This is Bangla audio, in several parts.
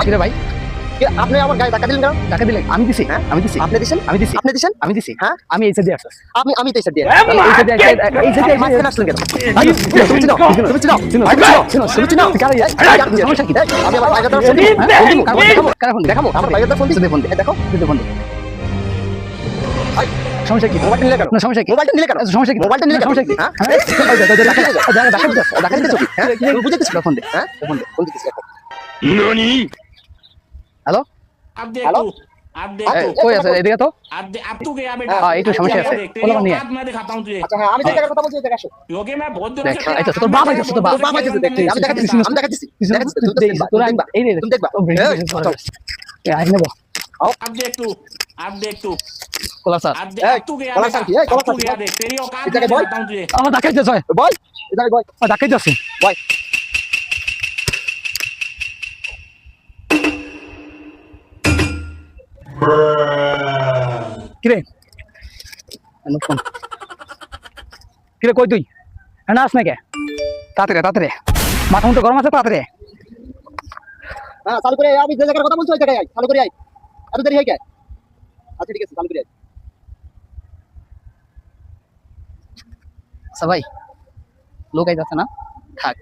কিরে ভাই, আপনি আমার গায়ে ধাক্কা দিলেন কেন? টাকা দিলে আমি দিছি। হ্যাঁ? আমি দিছি। আপনি দিছেন? আমি দিছি। আপনি দিছেন? আমি দিছি। হ্যাঁ? আমি এই সাইডে আসছি। আমি তো এসে দিয়ে এই সাইডে এই সাইডে মাঝখানে আসলেন কেন? ভাই, তুমি চিনো? তুমি চিনো? তুমি চিনো? কারে সমস্যা কি? আমি আমার ভাইয়ের ফোন দিই। কারে ফোন দেখাবো আমার ভাইয়ের ফোন দিই। ফোন দে। দেখো ফোন দে। সমস্যা কি? মোবাইলটা নিলে কেন? না সমস্যা কি? মোবাইলটা নিলে কেন? সমস্যা কি? মোবাইলটা নিলে কেন? সমস্যা কি? হ্যাঁ? টাকা দিতেছ কি? হ্যাঁ? তুমি বুঝাইতেছ ফোন দে। হ্যাঁ? ফোন দিতেছ দেখো। হ্যালো, अब हेलो? देखो अब देखो কই আছে? এদিকে তো। अब तू गया बेटा हाँ, ये तो समस्या है। तेरी बोलो नहीं है। औकात मैं दिखाता हूँ तुझे আচ্ছা হ্যাঁ আমি যে জায়গার কথা বলছি ওই জায়গায় আসো। क्योंकि मैं बहुत दिनों দেখ, से এই তো তোর বাবা আইতাছে, তোর বাবা বাবা যেতে দেখতে আমি দেখাচ্ছি আমি দেখাচ্ছি তোরা এই রে তুমি দেখবা আই নেব अब देख तू কোলা স্যার अब ए, तू गया कौन बेटा सा है? कौन अब सा तू गया है? देख तेरी औकात इधर मैं के boy? दिखाता हूँ तुझे আমার ডাকাইতেছ হয় বল এদারে বল ডাকাইতেছ বল কিরে ফোন কিরে কই তুই না আস না কে তাড়াতাড়ি মাথা মতো গরম আছে তাড়াতাড়ি হ্যাঁ চালু করে আয়, আমি যে জায়গার কথা বলছি ওই জায়গায় আয় চালু করে আয় এত দেরি হয় কে আচ্ছা ঠিক আছে চালু করে আয় আচ্ছা ভাই লোক আইতাছে না থাক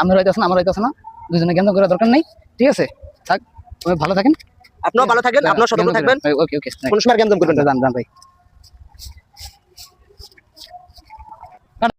আমরা হইতাছে না আমার হইতাছে না দুজনে জ্ঞান করার দরকার নেই ঠিক আছে থাক তুমি ভালো থাকেন আপনিও ভালো থাকবেন আপনিও সতর্ক থাকবেন ওকে ওকে কোন সময় জ্ঞান করবেন না জান ভাই